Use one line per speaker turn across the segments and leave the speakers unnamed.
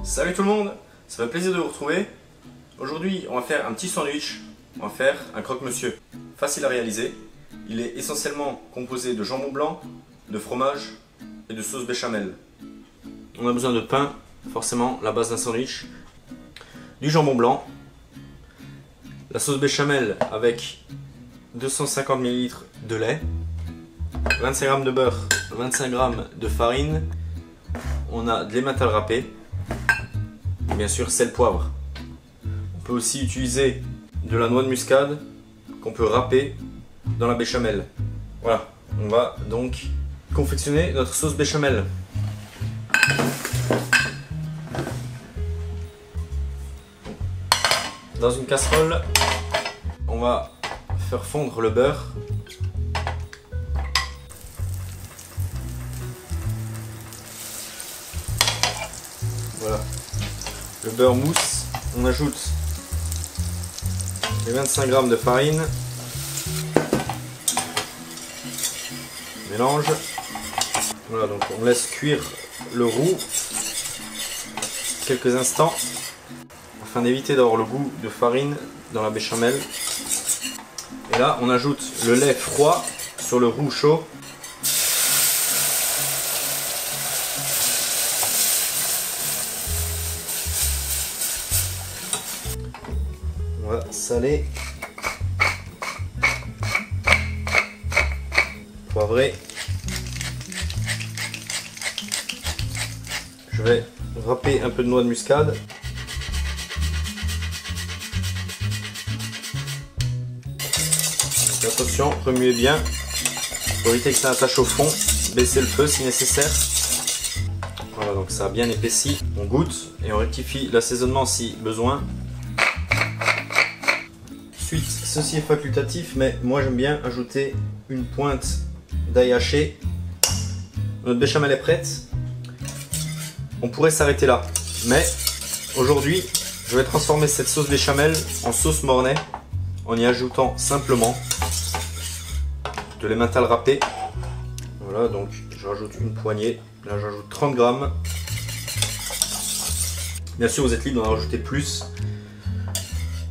Salut tout le monde, ça fait plaisir de vous retrouver. Aujourd'hui on va faire un petit sandwich, on va faire un croque-monsieur. Facile à réaliser, il est essentiellement composé de jambon blanc, de fromage et de sauce béchamel. On a besoin de pain, forcément la base d'un sandwich, du jambon blanc, la sauce béchamel avec 250 ml de lait, 25 g de beurre, 25 g de farine, on a de l'emmental râpé, bien sûr sel, poivre. On peut aussi utiliser de la noix de muscade qu'on peut râper dans la béchamel. Voilà, on va donc confectionner notre sauce béchamel. Dans une casserole, on va faire fondre le beurre. Voilà. Le beurre mousse, on ajoute les 25 g de farine, mélange, voilà, donc on laisse cuire le roux quelques instants afin d'éviter d'avoir le goût de farine dans la béchamel. Et là on ajoute le lait froid sur le roux chaud. On va saler, poivrer. Je vais râper un peu de noix de muscade. Donc attention, remuez bien pour éviter que ça attache au fond. Baissez le feu si nécessaire. Voilà, donc ça a bien épaissi. On goûte et on rectifie l'assaisonnement si besoin. Ensuite, ceci est facultatif, mais moi j'aime bien ajouter une pointe d'ail haché. Notre béchamel est prête. On pourrait s'arrêter là, mais aujourd'hui, je vais transformer cette sauce béchamel en sauce mornay en y ajoutant simplement de l'emmental râpé. Voilà, donc je rajoute une poignée. Là, j'ajoute 30 g. Bien sûr, vous êtes libre d'en rajouter plus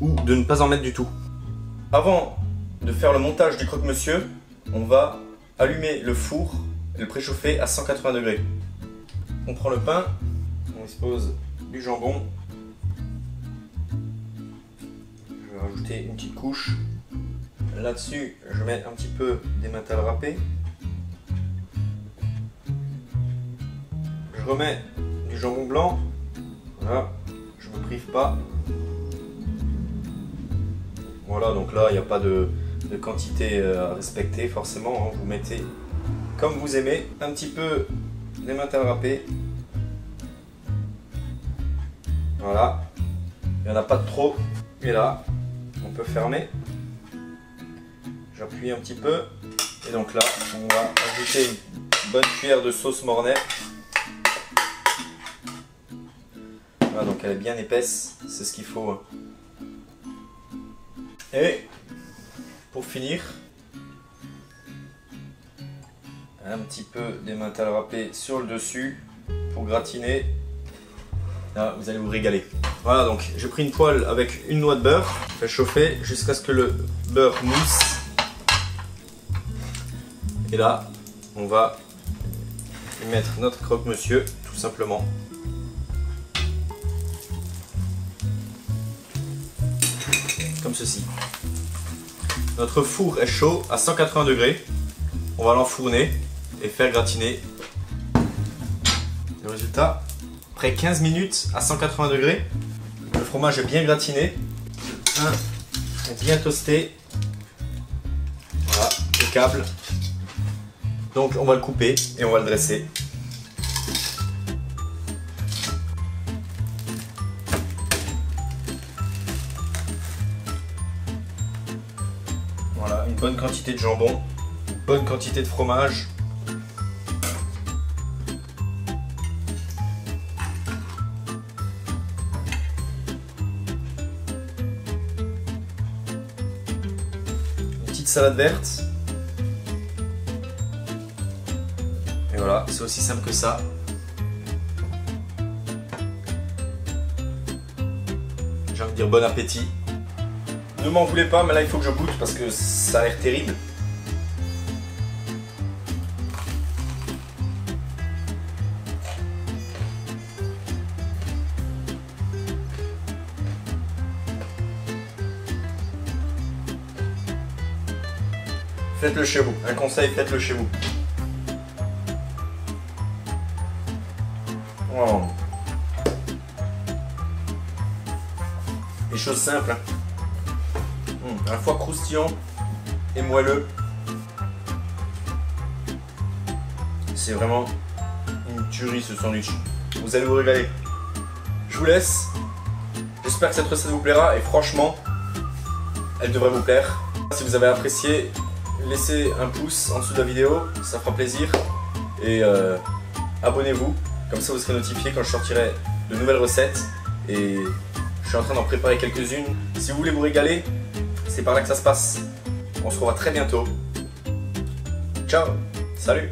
ou de ne pas en mettre du tout. Avant de faire le montage du croque-monsieur, on va allumer le four et le préchauffer à 180 degrés. On prend le pain, on dispose du jambon. Je vais rajouter une petite couche. Là-dessus, je mets un petit peu d'emmental râpé. Je remets du jambon blanc. Voilà, je ne me prive pas. Voilà, donc là, il n'y a pas de quantité à respecter forcément. Vous mettez comme vous aimez, un petit peu d'emmental râpé. Voilà, il n'y en a pas de trop. Et là, on peut fermer. J'appuie un petit peu. Et donc là, on va ajouter une bonne cuillère de sauce mornay. Voilà, donc elle est bien épaisse, c'est ce qu'il faut. Et pour finir, un petit peu d'emmental râpé sur le dessus pour gratiner. Là, vous allez vous régaler. Voilà, donc j'ai pris une poêle avec une noix de beurre. Je vais chauffer jusqu'à ce que le beurre mousse. Et là, on va y mettre notre croque-monsieur, tout simplement. Comme ceci. Notre four est chaud à 180 degrés. On va l'enfourner et faire gratiner. Le résultat, après 15 minutes à 180 degrés, le fromage est bien gratiné, le pain est bien toasté. Voilà, impeccable. Donc on va le couper et on va le dresser. Voilà, une bonne quantité de jambon, une bonne quantité de fromage. petite salade verte. Et voilà, c'est aussi simple que ça. J'ai envie de dire bon appétit. Ne m'en voulez pas, mais là il faut que je goûte parce que ça a l'air terrible. Faites-le chez vous. Un conseil, faites-le chez vous. Wow. Des choses simples. Hein. À la fois croustillant et moelleux. C'est vraiment une tuerie ce sandwich. Vous allez vous régaler. Je vous laisse. J'espère que cette recette vous plaira et franchement, elle devrait vous plaire. Si vous avez apprécié, laissez un pouce en dessous de la vidéo, ça fera plaisir. Et abonnez-vous, comme ça vous serez notifié quand je sortirai de nouvelles recettes. Et je suis en train d'en préparer quelques-unes. Si vous voulez vous régaler, c'est par là que ça se passe. On se revoit très bientôt. Ciao, salut.